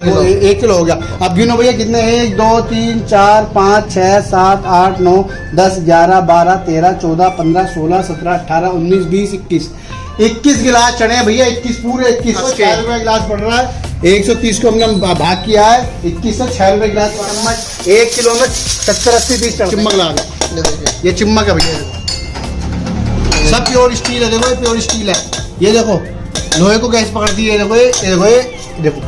1 kilo हो गया। अब गिनो भैया कितने, 1 2 3 4 5 6 7 8 9 10 11 12 13 14 15 16 17 18 19 20 21 गिलास चढ़े हैं भैया। 21 पूरे 21 6 रुपए गिलास पड़ रहा है। 130 को हमने भाग किया है, 21 से 6 रुपए गिलास। चम्मच 1 किलो में 70 80 पीस चिम्मक लगा दो। ये चिम्मक है भैया, सब प्योर स्टील है। देखो ये प्योर स्टील है। ये देखो लोहे को कैसे पकड़ती है, देखो ये देखो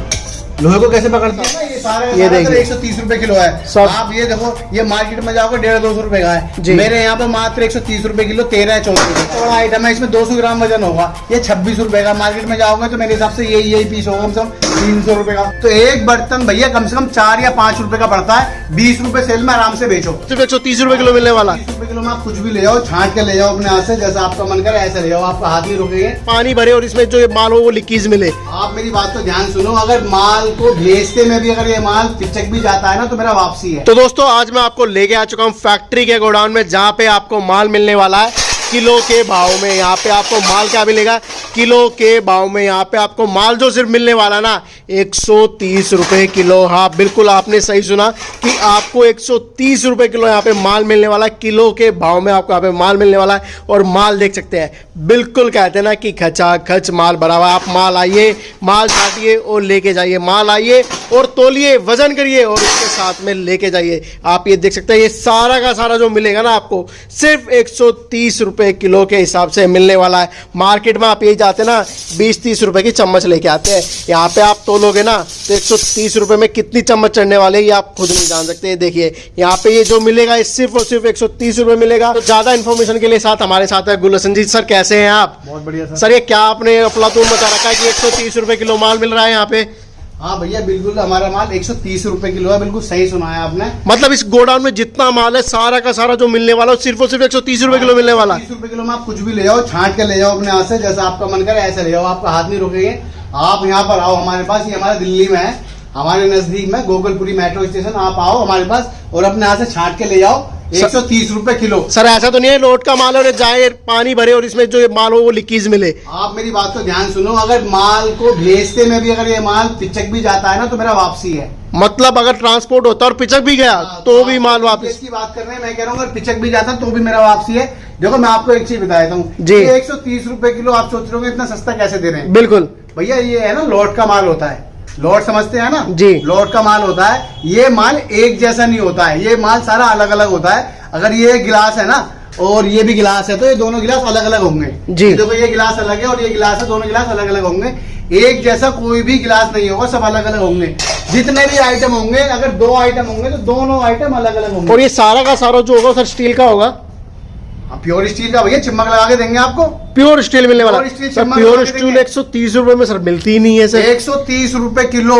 लोहे को कैसे पकड़ती है ना। ये सारे ये देखिए 130 रुपए किलो है। आप ये देखो, ये मार्केट में जाओगे 150-200 रुपए का है। मेरे यहाँ पे मात्र 130 रुपए किलो, 13-14 रुपए बड़ा आइटम है। इसमें 200 ग्राम वजन होगा। ये 26 रुपए का। मार्केट में जाओगे तो मेरे हिसाब से यही पीस होगा कम से कम 300 रुपए का। तो एक बर्तन भैया कम से कम 4 या 5 रुपए का पड़ता है। 20 रुपए सेल में आराम से बेचो। सिर्फ 130 रुपए किलो मिलने वाला। 30 रुपए किलो में आप कुछ भी ले जाओ, छांट के ले जाओ अपने हाथ से, जैसा आपका मन करे ऐसे ले जाओ, आपका हाथ नहीं रुकेंगे। पानी भरे और इसमें जो ये माल हो वो लीकेज मिले। आप मेरी बात तो ध्यान सुनो, अगर माल को भेजते में भी अगर ये माल पिचक भी जाता है ना तो मेरा वापसी है। तो दोस्तों आज मैं आपको लेके आ चुका हूँ फैक्ट्री के गोडाउन में, जहाँ पे आपको माल मिलने वाला है किलो के भाव में। यहाँ पे आपको माल क्या मिलेगा, किलो के भाव में। यहाँ पे आपको माल जो सिर्फ मिलने वाला ना 130 रुपए किलो। हाँ बिल्कुल आपने सही सुना कि आपको 130 रुपए किलो यहाँ पे माल मिलने वाला है। किलो के भाव में आपको यहाँ पे माल मिलने वाला है। और माल देख सकते हैं, बिल्कुल कहते हैं ना कि खचा खच माल भरा हुआ। आप माल आइए, माल काटिए और लेके जाइए। माल आइए और तोलिए, वजन करिए और उसके साथ में लेके जाइए। आप ये देख सकते हैं, ये सारा का सारा जो मिलेगा ना आपको सिर्फ 130 रुपए किलो के हिसाब से मिलने वाला है। मार्केट में आप ये जाते हैं ना 20-30 रुपए की चम्मच लेके आते हैं। यहाँ पे आप तोलोगे ना तो 130 रुपए में कितनी चम्मच चढ़ने वाले ये आप खुद नहीं जान सकते। देखिए यहाँ पे ये जो मिलेगा ये सिर्फ और सिर्फ 130 रुपए मिलेगा। तो ज्यादा इन्फॉर्मेशन के लिए साथ हमारे साथ है गुलशन जी। सर कैसे हैं आप? बहुत बढ़िया सर ये क्या आपने अफलातून मचा रखा है कि 130 रुपए किलो माल मिल रहा है यहाँ पे? हाँ भैया बिल्कुल, हमारा माल 130 रुपए किलो है। बिल्कुल सही सुना है आपने। मतलब इस गोडाउन में जितना माल है सारा का सारा जो मिलने वाला है सिर्फ और सिर्फ 130 रुपए किलो मिलने वाला है। 30 रुपए किलो में आप कुछ भी ले जाओ, छांट के ले जाओ अपने हाथ से, जैसा आपका मन करे ऐसे ले जाओ, आपका हाथ नहीं रुकेंगे। आप यहाँ पर आओ हमारे पास, ये हमारा दिल्ली में है, हमारे नजदीक में गोकुलपुरी मेट्रो स्टेशन। आप आओ हमारे पास और अपने हाथ से छांट के ले जाओ। 130 रुपए किलो। सर ऐसा तो नहीं है लोट का माल और जाए पानी भरे और इसमें जो ये माल हो वो लीकेज मिले? आप मेरी बात तो ध्यान सुनो, अगर माल को भेजते में भी अगर ये माल पिचक भी जाता है ना तो मेरा वापसी है। मतलब अगर ट्रांसपोर्ट होता और पिचक भी गया तो भी माल वापस? इसकी बात कर रहे हैं, मैं कह रहा हूँ अगर पिचक भी जाता तो भी मेरा वापसी है। देखो मैं आपको एक चीज बता देता हूँ जी। 130 रुपए किलो आप सोच रहे हो इतना सस्ता कैसे दे रहे हैं? बिल्कुल भैया ये है ना लॉट का माल होता है, लॉट समझते हैं ना जी। लॉट का माल होता है, ये माल एक जैसा नहीं होता है, ये माल सारा अलग अलग होता है। अगर ये गिलास है ना और ये भी गिलास है तो ये दोनों गिलास अलग अलग होंगे जी। देखो ये गिलास अलग है और ये गिलास है, दोनों गिलास अलग अलग होंगे। एक जैसा कोई भी गिलास नहीं होगा, सब अलग अलग होंगे। जितने भी आइटम होंगे, अगर 2 आइटम होंगे तो दोनों आइटम अलग अलग होंगे। और ये सारा का सारा जो होगा सर स्टील का होगा? प्योर स्टील का भैया, चिमक लगा के देंगे आपको। प्योर स्टील मिलने वाला? प्योर स्टील 130 रुपए में सर मिलती ही नहीं है सर। 130 रुपए किलो,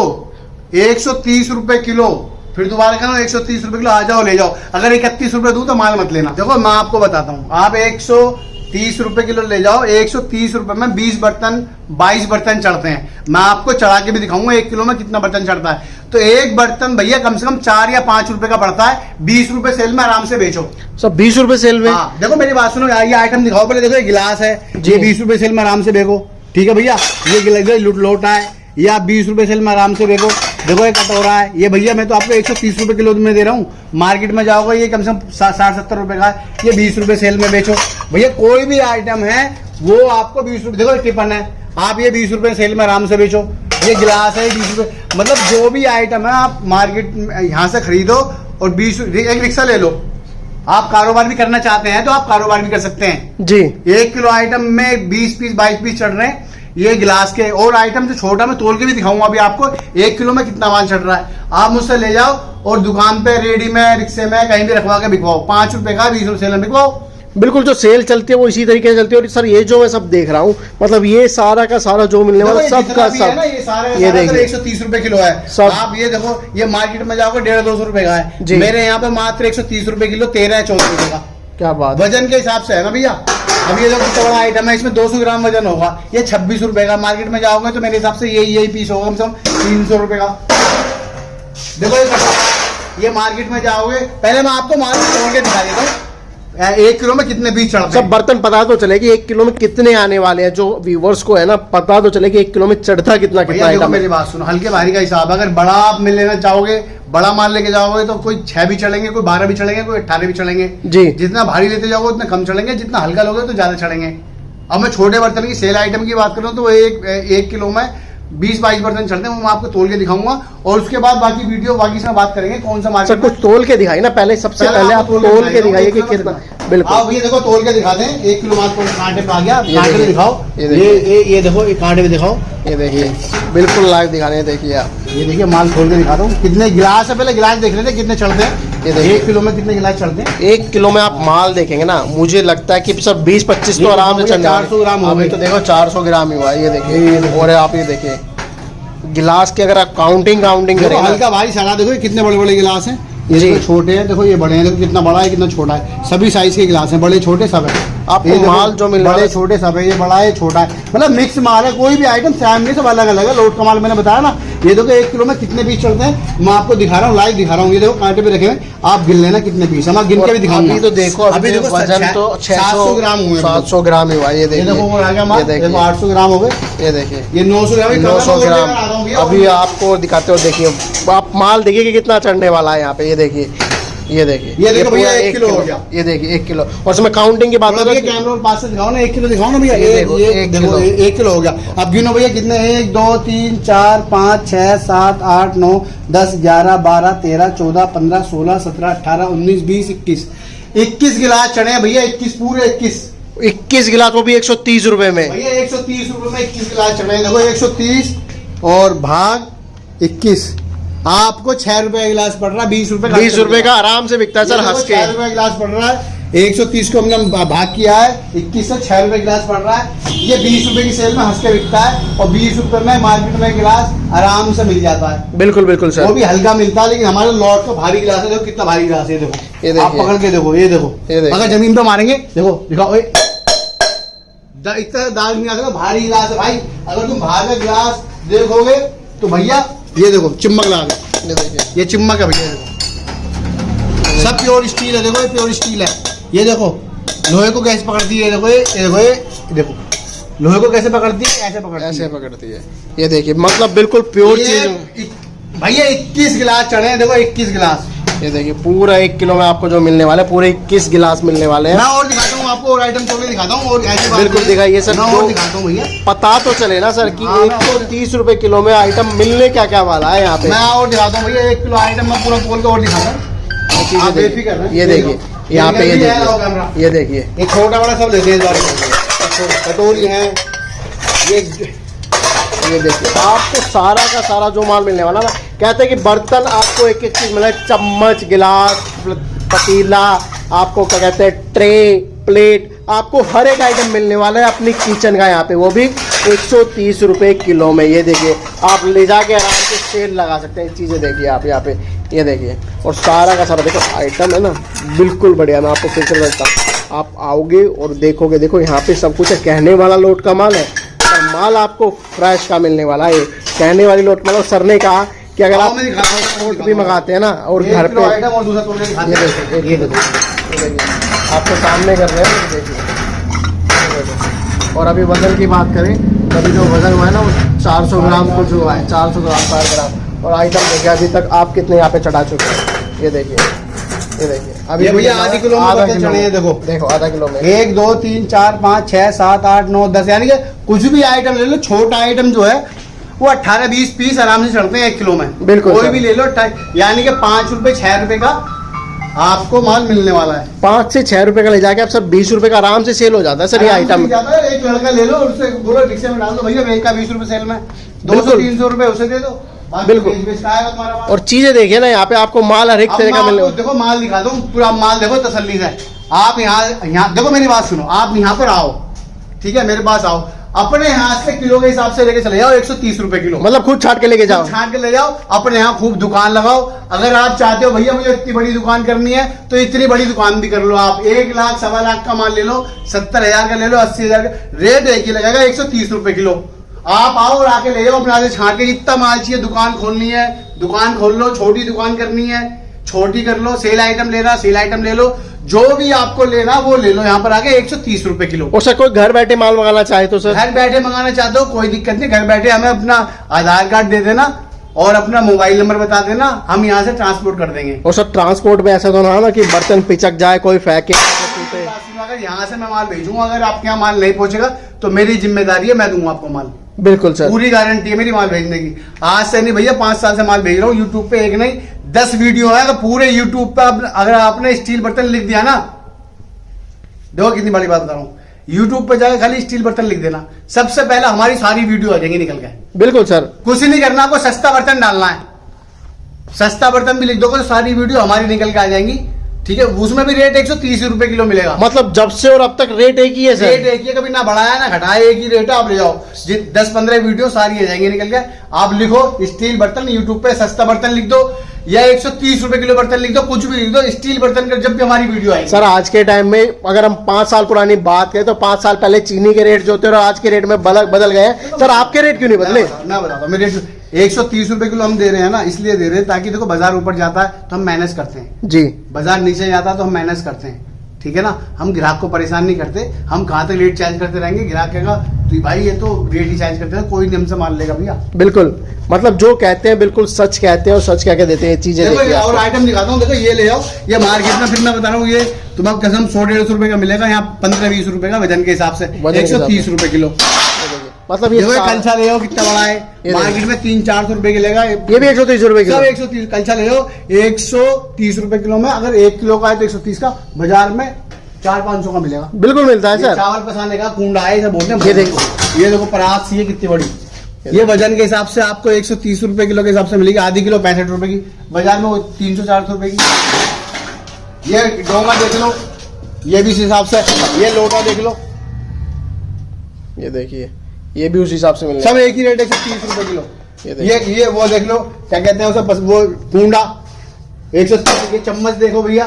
130 रुपए किलो। फिर दोबारा कहना 130 रुपए किलो, आ जाओ ले जाओ। अगर 31 रुपए दूं तो माल मत लेना। देखो मैं आपको बताता हूँ, आप 130 रुपए किलो ले जाओ। 130 रुपए में 20 बर्तन 22 बर्तन चढ़ते हैं। मैं आपको चढ़ा के भी दिखाऊंगा 1 किलो में कितना बर्तन चढ़ता है। तो एक बर्तन भैया कम से कम 4 या 5 रुपए का पड़ता है। 20 रुपए सेल में आराम से बेचो। सब 20 रुपए सेल में? हाँ देखो मेरी बात सुनो, ये आइटम दिखाओ पहले। देखो ये गिलास है, ये 20 रुपए सेल में आराम से बेचो। ठीक है भैया, ये लोटा है, ये आप 20 रुपए सेल में आराम से बेचो। देखो ये कटोरा है, ये भैया मैं तो आपको 130 रुपए किलो में दे रहा हूँ। मार्केट में जाओगे ये कम से कम 60-70 रुपए का है, ये 20 रुपए सेल में बेचो। भैया कोई भी आइटम है वो आपको 20 रुपए। देखो टिफन है, आप ये 20 रुपए सेल में आराम से बेचो। ये गिलास है 20 रुपए। मतलब जो भी आइटम है आप मार्केट यहाँ से खरीदो और 20। एक रिक्शा ले लो, आप कारोबार भी करना चाहते हैं तो आप कारोबार भी कर सकते हैं जी। 1 किलो आइटम में 20 पीस 22 पीस चढ़ रहे हैं ये गिलास के। और आइटम जो छोटा मैं तोल के भी दिखाऊंगा अभी आपको 1 किलो में कितना माल चढ़ रहा है। आप मुझसे ले जाओ और दुकान पे रेडी में, रिक्शे में, कहीं भी रखवा के बिकवाओ। 5 रुपए का 20 रुपए सेल में बिकवाओ। बिल्कुल जो सेल चलती है वो इसी तरीके से चलती है। और सर ये जो मैं सब देख रहा हूँ, मतलब ये सारा का सारा जो मिलने वाला सब का सब, ये देखिए 130 रुपए किलो है सब। आप ये देखो, ये मार्केट में जाओगे 150-200 रुपए का है। मेरे यहाँ पे मात्र 130 रुपए किलो, 13-14 रुपए का। क्या बात, वजन के हिसाब से है ना भैया। अब ये देखो बड़ा आइटम है, इसमें 200 ग्राम वजन होगा। ये 26 रुपए का। मार्केट में जाओगे तो मेरे हिसाब से यही पीस होगा कम से कम 300 रुपए का। देखो ये मार्केट में जाओगे, पहले मैं आपको माल तोड़ के दिखा देता हूँ। 1 किलो में कितने पीस चढ़ते सब हैं। बर्तन पता तो चले कि 1 किलो में कितने आने वाले हैं, जो व्यूवर्स को है ना पता तो चले कि 1 किलो में चढ़ता कितना भैया देखो आइटम मेरी है। बात सुनो, हल्के भारी का हिसाब है। अगर बड़ा आप मिल लेना चाहोगे, बड़ा माल लेके जाओगे तो कोई 6 भी चढ़ेंगे, कोई 12 भी चढ़ेंगे, कोई 18 भी चढ़ेंगे जी। जितना भारी लेते जाओगे उतना कम चढ़ेंगे, जितना हल्का लोगे तो ज्यादा चढ़ेंगे। अब मैं छोटे बर्तन की सेल आइटम की बात करूँ तो एक किलो में 20-22 बर्तन चढ़ते हैं, वो मैं आपको तोल के दिखाऊंगा और उसके बाद बाकी वीडियो बाकी से बात करेंगे कौन सा सर मार्केट कुछ तोल के दिखाई ना पहले, सबसे पहले आप तोल के दिखाइए कि कितना। बिल्कुल आप ये देखो तोल के दिखाते हैं। 1 किलो माल कांटे पे आ गया, ये कांटे पे देखिए, दिखाओ। ये देखिए। ये देखो, ये कांटे पे दिखाओ। ये देखिए बिल्कुल लाइव दिखा रहे हैं, देखिए आप। ये देखिए माल खोल के दिखाता हूँ। कितने गिलास है, पहले गिलास देख लेते हैं कितने चढ़ते हैं। ये देखिए। 1 किलो में कितने गिलास चढ़ते हैं। 1 किलो में आप माल देखेंगे ना, मुझे लगता है कि सब 20-25 तो ये आराम से देखो, चल जाएंगे। 400 ग्राम हो अभी गए। तो देखो 400 ग्राम ही हुआ है, ये देखिए। और आप ये देखिए गिलास की अगर आप काउंटिंग देखो करें ना, हल्का भारी सारा देखो, ये कितने बड़े बड़े गिलास हैं। ये जी। देखो छोटे हैं, देखो ये बड़े हैं, देखो कितना बड़ा है कितना छोटा है। सभी साइज के गिलास हैं, बड़े छोटे सब है। आपको ये देखो, माल जो मिल रहा है बड़े छोटे सब है, ये बड़ा है छोटा है, मतलब मिक्स माल है। कोई भी आइटम सेम नहीं, सब अलग अलग है। लोट का माल मैंने बताया ना। ये देखो 1 किलो में कितने पीस चढ़ते हैं, मैं आपको दिखा रहा हूँ, लाइव दिखा रहा हूँ। ये देखो कांटे पे रखे हुए, आप गिन लेना कितने पीस। हम गिन के भी दिखाऊंगा। अभी तो देखो अभी देखो वजन तो 700 ग्राम हुए। 700 ग्राम ही हुआ है, ये ये देखिए। देखो वो आ गया माल, ये देखिए। देखो 800 ग्राम हो गए। ये देखिए ये 900 ग्राम, 900 ग्राम अभी आपको दिखाते हो। देखिए आप माल देखिए कि कितना चढ़ने वाला है यहाँ पे। ये देखिए, ये देखिए, ये देखो भैया, पूरा 1 किलो हो गया। ये देखिए 1 किलो। और उसमें काउंटिंग की बात थोड़ा करें भैया कैमरा और पास से दिखाओ ना। 1 किलो दिखाओ ना भैया। ये देखो, ये 1 देखो किलो। 1 किलो हो गया। अब गिनो भैया कितने, 1 2 3 4 5 6 7 8 9 10 11 12 13 14 15 16 17 18 19 20 21 गिलास चढ़े हैं भैया। 21 पूरे 21 गिलास, वो भी 130 रुपए में। भैया 130 रुपए में 21 गिलास चढ़े हैं। देखो 130 और भाग 21, आपको 6 रुपए का गिलास पड़ रहा है। 20 रुपए 20 रुपए का आराम से बिकता है सर, हंस के। 6 रुपए गिलास पड़ रहा है। 130 को हमने भाग किया है 21 से, 6 रुपए गिलास पड़ रहा है। ये 20 रुपए की सेल में हंस के बिकता है और 20 रुपए में मार्केट में गिलास आराम से मिल जाता है। बिल्कुल बिल्कुल वो सर। भी हल्का मिलता है, लेकिन हमारे लॉट का भारी गिलास है। देखो कितना भारी गिलास है, ये देखो। ये देखिए। आप पकड़ के देखो, ये देखो। ये देखिए। अगर जमीन पे मारेंगे, देखो दिखाओ, इतना दाग नहीं आ सकता। भारी गिलास है भाई। अगर तुम बाहर का गिलास देखोगे तो भैया ये देखो चिमक लगा के, ये देखिए, ये चिमक है भैया। देखो सब प्योर स्टील है। देखो ये प्योर स्टील है। ये देखो लोहे को कैसे पकड़ती है। देखो ये देखो, ये देखो लोहे को कैसे पकड़ती है, ऐसे पकड़ती ऐसे है। पकड़ती है। ये देखिए मतलब बिल्कुल प्योर ये चीज। भैया 21 गिलास चढ़े हैं। देखो 21 गिलास। ये देखिए पूरा 1 किलो में आपको जो मिलने वाला है, पूरे 21 गिलास मिलने वाले हैं। मैं और दिखाता हूँ आपको, और आइटम तोड़ के दिखाता हूँ। और ऐसी बात बिल्कुल नहीं है। दिखाइए सर, मैं दो- और दिखाता हूँ भैया। पता तो चले ना सर कि हाँ, मैं 130 रुपए किलो में आइटम मिलने क्या क्या वाला है यहाँ पे। मैं और दिखाता हूँ भैया। 1 किलो आइटम मैं पूरा खोल के और दिखाता हूँ। चीजें आप देखिए। बेफिक्र रहें। ये देखिए यहाँ पे, ये कैमरा। देखिए, ये देखिए, ये छोटा बड़ा सब लेते हैं इस बार। कटोरी है ये। ये देखिए आपको सारा का सारा जो माल मिलने वाला ना, कहते हैं कि बर्तन आपको एक एक चीज मिला है। चम्मच, गिलास, पतीला, आपको क्या कहते हैं ट्रे, प्लेट, आपको हर एक आइटम मिलने वाला है अपनी किचन का यहाँ पे, वो भी 130 रुपए किलो में। ये देखिए आप ले जाके आराम से सेल लगा सकते हैं। चीज़ें देखिए आप यहाँ पे, ये देखिए। और सारा का सारा देखो आइटम है ना, बिल्कुल बढ़िया। मैं आपको फिर से बताता हूँ, आप आओगे और देखोगे, देखो यहाँ पे सब कुछ है। कहने वाला लोट का माल है और माल आपको फ्रेश का मिलने वाला है। कहने वाली लोट मतलब सर ने कहा कि अगर आप लोट भी मंगाते हैं ना और घर पे, आइटम और दूसरा तोड़ के दिखाते ये हैं। देखिए, ये देखिए आपको सामने कर रहे हैं, ये देखिए, ये देखिए। और अभी वजन की बात करें तो अभी जो वजन हुआ है ना, वो 400 ग्राम को जो है, 400 ग्राम 4 ग्राम। और आइटम देखिए अभी तक आप कितने यहाँ पे चढ़ा चुके हैं। ये देखिए, ये देखिए अभी ये भैया आधी किलो में आधा बर्तन किलो चढ़े हैं। देखो देखो आधा किलो में 1 2 3 4 5 6 7 8 9 10, यानी कि कुछ भी आइटम ले लो। छोटा आइटम जो है वो 18-20 पीस आराम से चढ़ते हैं 1 किलो में। बिल्कुल कोई सर। भी ले लो, यानी कि 5 रुपए 6 रुपए का आपको माल मिलने वाला है। 5 से 6 रुपए का ले जाके आप सर 20 रुपए का आराम से सेल हो जाता है सर ये आराम से आइटम। मिल जाता है। एक लड़का ले लो, उससे बोलो रिक्शे में डाल दो, भैया एक का 20 रुपए सेल में, 200-300 रुपए उसे दे दो, बाकी बिल्कुल। बेच का आएगा तुम्हारा माल। और चीजें देखिए ना यहाँ पे आपको माल हर एक अब तरह मैं का मिलने आपको देखो माल दिखा दूं, पूरा माल देखो तसल्ली से। आप यहाँ देखो, मेरी बात सुनो, आप यहाँ पर आओ, ठीक है, मेरे पास आओ, अपने यहाँ से किलो के हिसाब से लेके चले जाओ 130 रुपए किलो। मतलब खुद छाट के लेके जाओ। छाट के ले जाओ, अपने यहाँ खूब दुकान लगाओ। अगर आप चाहते हो भैया मुझे इतनी बड़ी दुकान करनी है तो इतनी बड़ी दुकान भी कर लो। आप 1 लाख 1.25 लाख का माल ले लो, 70,000 का ले लो, 80,000 का, रेट एक ही लगेगा 130 रुपए किलो। आप आओ और आके ले जाओ अपने से छाट के। जितना माल चाहिए, दुकान खोलनी है दुकान खोल लो, छोटी दुकान करनी है छोटी कर लो, सेल आइटम लेना सेल आइटम ले लो, जो भी आपको लेना वो ले लो। यहाँ पर आके 130 रुपए किलो। और सर कोई घर बैठे माल मंगाना चाहे तो सर? घर बैठे मंगाना चाहते हो कोई दिक्कत नहीं, घर बैठे हमें अपना आधार कार्ड दे देना और अपना मोबाइल नंबर बता देना, हम यहाँ से ट्रांसपोर्ट कर देंगे। और सर ट्रांसपोर्ट में ऐसा तो ना कि बर्तन पिचक जाए, कोई फेंके? अगर यहाँ से मैं माल भेजूंगा, अगर आपके यहाँ माल नहीं पहुंचेगा तो मेरी जिम्मेदारी है, मैं दूंगा आपको माल। बिल्कुल सर, पूरी गारंटी है मेरी माल भेजने की। आज से नहीं भैया, 5 साल से माल भेज रहा हूँ। यूट्यूब पे एक नहीं 10 वीडियो है, अगर पूरे यूट्यूब पे अगर आपने स्टील बर्तन लिख दिया ना, देखो कितनी बड़ी बात बता रहा हूँ, यूट्यूब पे जाकर खाली स्टील बर्तन लिख देना, सबसे पहले हमारी सारी वीडियो आ जाएंगी निकल के। बिल्कुल सर, कुछ नहीं करना, आपको सस्ता बर्तन डालना है, सस्ता बर्तन भी लिख दोगे तो सारी वीडियो हमारी निकल के आ जाएंगी। ठीक है, उसमें भी रेट 130 रुपए किलो मिलेगा। मतलब जब से और अब तक रेट एक ही है सर? रेट एक ही है, कभी ना बढ़ाया ना घटाया, एक ही रेट है। आप ले जाओ 10-15 वीडियो सारी आ जाएंगी निकल के। आप लिखो स्टील बर्तन, यूट्यूब पे सस्ता बर्तन लिख दो या 130 रुपए किलो बर्तन लिख दो, कुछ भी लिख दो, स्टील बर्तन का जब भी हमारी वीडियो आएगी। सर आज के टाइम में अगर हम 5 साल पुरानी बात करें तो 5 साल पहले चीनी के रेट जो थे और आज के रेट में बदल गए हैं। सर आपके रेट क्यों नहीं बदले? मैं बताता हूँ, मेरे 130 रुपए किलो हम दे रहे हैं ना, इसलिए दे रहे हैं ताकि देखो बाजार ऊपर जाता है तो हम मैनेज करते हैं जी, बाजार नीचे जाता है तो हम मैनेज करते हैं। ठीक है ना, हम ग्राहक को परेशान नहीं करते। हम कहाँ तक रेट चेंज करते रहेंगे, ग्राहक कहेगा तो भाई ये तो रेट ही चेंज करते हैं, कोई नहीं हमसे माल लेगा भैया। बिल्कुल, मतलब जो कहते हैं बिल्कुल सच कहते हैं और सच कह के देते हैं चीजें। और आइटम दिखाता हूँ, देखो ये ले आओ, ये मार्केट में फिर मैं बता रहा हूँ, ये तुम्हें कसम 100-150 रुपए का मिलेगा, यहाँ 15-20 रुपए का वजन के हिसाब से 130 रुपए किलो। मतलब ये कलछा ले आओ, कितना बड़ा है, मार्केट में 300-400 रुपए की लेगा, ये भी 130 रुपए किलो। 130 कलछा ले आओ 130 रुपए किलो में। अगर 1 किलो का है तो 130 का, बाजार में 400-500 का मिलेगा। बिल्कुल मिलता है सर। चावल पसाने का कुंडा है, सब बोलते हैं। ये देखो परात सी है कितनी बड़ी, ये वजन के हिसाब से आपको 130 रुपए किलो के हिसाब से मिलेगी। आधी किलो 65 रुपए की, बाजार में वो 300-400 रुपए की। ये डोंगा देख लो, ये भी इस हिसाब से। ये लोटा देख लो, ये देखिए ये भी उस हिसाब से मिलेगा। सब एक ही रेट 130 रुपए किलो। ये वो देख लो, क्या कहते हैं उसे, बस वो कुंडा 130 के। चम्मच देखो भैया,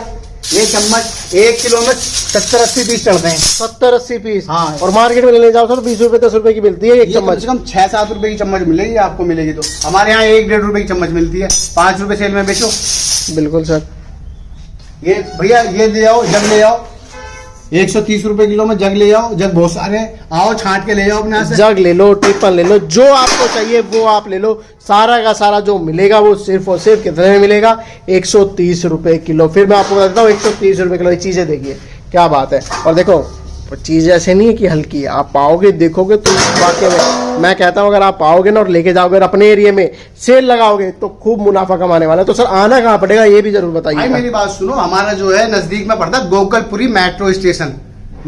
ये चम्मच 1 किलो में 70-80 पीस चढ़ते हैं। 70-80 पीस? हाँ। और मार्केट में लेने जाओ तो 20 रुपए 10 रुपए की मिलती है एक चम्मच। कम से कम 6-7 रुपए की चम्मच मिलेगी आपको, मिलेगी तो। हमारे यहाँ 1-1.5 रुपए की चम्मच मिलती है, 5 रुपए सेल में बेचो। बिल्कुल सर। ये भैया ये ले आओ, जग ले आओ, 130 रुपए किलो में जग ले आओ। जग बहुत सारे, आओ छांट के ले जाओ अपने यहाँ से। जग ले लो, टिफन ले लो, जो आपको चाहिए वो आप ले लो। सारा का सारा जो मिलेगा वो सिर्फ और सिर्फ कितने में मिलेगा? 130 रुपए किलो। फिर मैं आपको बताता हूँ 130 रुपए किलो। ये चीजें देखिए क्या बात है। और देखो चीज ऐसे नहीं है कि हल्की है, आप पाओगे देखोगे तो वाकई में मैं कहता हूँ अगर आप पाओगे ना और लेके जाओगे और अपने एरिया में सेल लगाओगे तो खूब मुनाफा कमाने वाला है। तो सर आना कहाँ पड़ेगा ये भी जरूर बताइए। मेरी बात सुनो, हमारा जो है नजदीक में पड़ता है Gokalpuri metro station.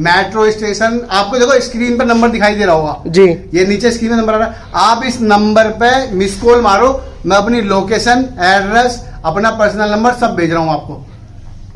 Metro station आपको देखो स्क्रीन पर नंबर दिखाई दे रहा होगा जी, ये नीचे स्क्रीन में नंबर आ रहा है। आप इस नंबर पे मिस कॉल मारो, मैं अपनी लोकेशन, एड्रेस, अपना पर्सनल नंबर सब भेज रहा हूँ आपको।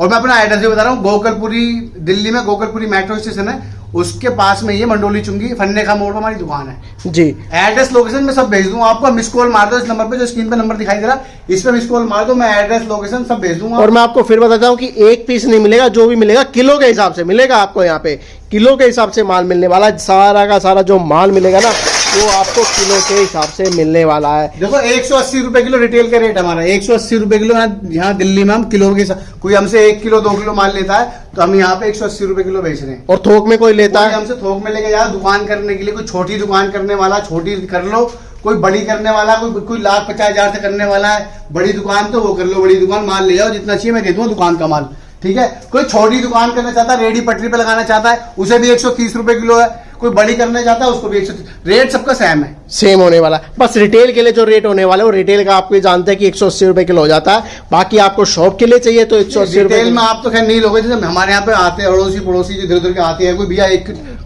और मैं अपना एड्रेस भी बता रहा हूँ, गोकलपुरी, दिल्ली में गोकलपुरी मेट्रो स्टेशन है, उसके पास में ये मंडोली चुंगी फन्ने का मोड़ पर हमारी दुकान है जी। एड्रेस लोकेशन में सब भेज दूंगा आपको। मिस कॉल मार दो इस नंबर पे, जो स्क्रीन पे नंबर दिखाई दे रहा है इस पे मिस कॉल मार दो, मैं एड्रेस लोकेशन सब भेज दूंगा। और मैं आपको फिर बताता हूँ कि एक पीस नहीं मिलेगा, जो भी मिलेगा किलो के हिसाब से मिलेगा। आपको यहाँ पे किलो के हिसाब से माल मिलने वाला है। सारा का सारा जो माल मिलेगा ना वो आपको किलो के हिसाब से मिलने वाला है। देखो 180 रुपए किलो रिटेल का रेट हमारा, 180 रुपए किलो। यहाँ दिल्ली में हम किलो के, कोई हमसे 1 किलो 2 किलो माल लेता है तो हम यहाँ पे 180 रुपए किलो बेच रहे हैं। और थोक में कोई लेता है, हमसे थोक में लेके जा, दुकान करने के लिए कोई छोटी दुकान करने वाला छोटी कर लो, कोई बड़ी करने वाला, कोई 1,50,000 से करने वाला है बड़ी दुकान तो वो कर लो, बड़ी दुकान माल ले जाओ, जितना चाहिए मैं दे दूंगा दुकान का माल। ठीक है, कोई छोटी दुकान करना चाहता है, रेडी पटरी पे लगाना चाहता है, उसे भी 130 रुपए किलो है। कोई बड़ी करना चाहता है उसको भी 130। रेट सबका सेम है, सेम होने वाला। बस रिटेल के लिए जो रेट होने वाला है वो रिटेल का आपको जानते हैं कि 180 रुपए किलो हो जाता है। बाकी आपको शॉप के लिए चाहिए तो 180 रुपए। रिटेल में आप तो खैर नहीं लोगे, जैसे हमारे यहाँ पे आते हैं अड़ोसी पड़ोसी इधर उधर के आते हैं, कोई भैया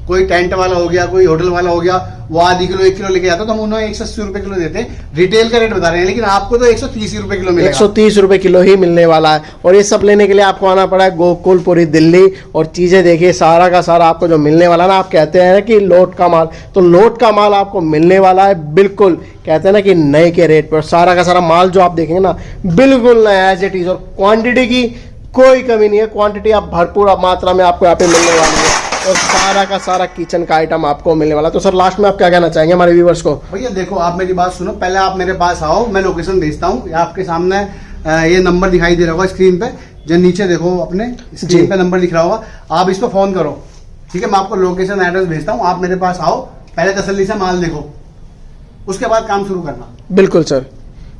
कोई टेंट वाला हो गया, कोई होटल वाला हो गया, वो आधी किलो 1 किलो लेके जाता तो हम उन्हें 180 रुपए किलो देते हैं। रिटेल का रेट बता रहे हैं, लेकिन आपको तो 130 रुपए किलो मिलेगा। 130 रुपए किलो ही मिलने वाला है। और ये सब लेने के लिए आपको आना पड़ा है गोकुलपुरी दिल्ली। और चीजें देखिए सारा का सारा आपको जो मिलने वाला ना, आप कहते हैं कि लोट का माल, तो लोट का माल आपको मिलने वाला है बिल्कुल कहते हैं ना कि नए के रेट पर। सारा का सारा माल जो आप देखेंगे ना बिल्कुल नया एज इट इज। और क्वांटिटी की कोई कमी नहीं है, क्वांटिटी आप भरपूर मात्रा में आपको यहाँ पे मिलने वाली है। और सारा का सारा किचन का आइटम आपको मिलने वाला। तो सर लास्ट में आप क्या कहना चाहेंगे हमारे व्यूवर्स को? भैया देखो, आप मेरी बात सुनो, पहले आप मेरे पास आओ, मैं लोकेशन भेजता हूँ आपके सामने। ये नंबर दिखाई दे रहा होगा स्क्रीन पे, जो नीचे देखो अपने स्क्रीन पे नंबर दिख रहा होगा, आप इस पर फोन करो, ठीक है। मैं आपको लोकेशन एड्रेस भेजता हूँ, आप मेरे पास आओ, पहले तसल्ली से माल देखो, उसके बाद काम शुरू करना। बिल्कुल सर,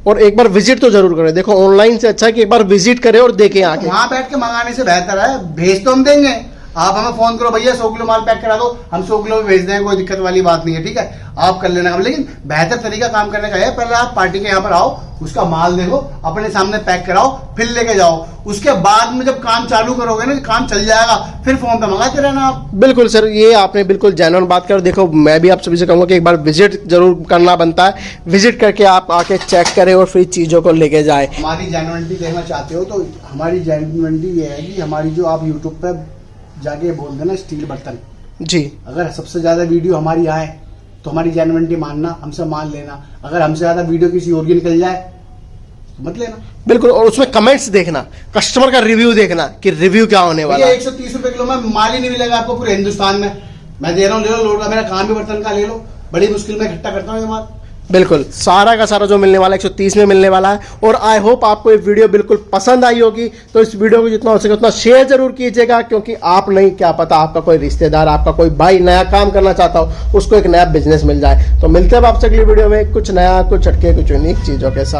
और एक बार विजिट तो जरूर करें। देखो ऑनलाइन से अच्छा है कि एक बार विजिट करें और देखें आके। वहां बैठ के मंगाने से बेहतर है, भेज तो हम देंगे, आप हमें फोन करो भैया 100 किलो माल पैक करा दो, हम 100 किलो भेज देंगे, कोई दिक्कत वाली बात नहीं है, ठीक है। आप कर लेना काम, लेकिन बेहतर तरीका काम करने का है, पहले आप पार्टी के यहाँ पर आओ, उसका माल देखो, अपने सामने पैक कराओ, फिर लेके जाओ, उसके बाद में जब काम चालू करोगे ना, काम चल जाएगा, फिर फोन पे मंगाते रहना आप। बिल्कुल सर, ये आपने बिल्कुल जेन्युइन बात कर। देखो मैं भी आप सभी से कहूँगा कि एक बार विजिट जरूर करना बनता है, विजिट करके आप आके चेक करें और फिर चीज़ों को लेके जाए। हमारी जेन्युइनिटी देखना चाहते हो तो हमारी जेन्युइनिटी ये है कि हमारी जो आप यूट्यूब पे जाके बोल देना स्टील बर्तन, जी, अगर सबसे ज्यादा वीडियो हमारी आए तो हमारी जेन्युइनिटी मानना, हमसे माल लेना। अगर हमसे ज्यादा वीडियो किसी और की निकल जाए तो मत लेना। बिल्कुल, और उसमें कमेंट्स देखना, कस्टमर का रिव्यू देखना कि रिव्यू क्या होने वाला है। 130 रुपए किलो में माल ही नहीं मिलेगा आपको पूरे हिंदुस्तान में, मैं दे रहा हूँ, ले लो, लोड का मेरा काम भी बर्तन का, ले लो, बड़ी मुश्किल में इकट्ठा करता हूँ ये माल। बिल्कुल, सारा का सारा जो मिलने वाला है 130 में मिलने वाला है। और आई होप आपको ये वीडियो बिल्कुल पसंद आई होगी, तो इस वीडियो को जितना हो सके उतना शेयर जरूर कीजिएगा, क्योंकि आप नहीं, क्या पता आपका कोई रिश्तेदार, आपका कोई भाई नया काम करना चाहता हो, उसको एक नया बिजनेस मिल जाए। तो मिलते हैं आपसे अगली वीडियो में कुछ नया, कुछ हटके, कुछ यूनिक चीज़ों के साथ।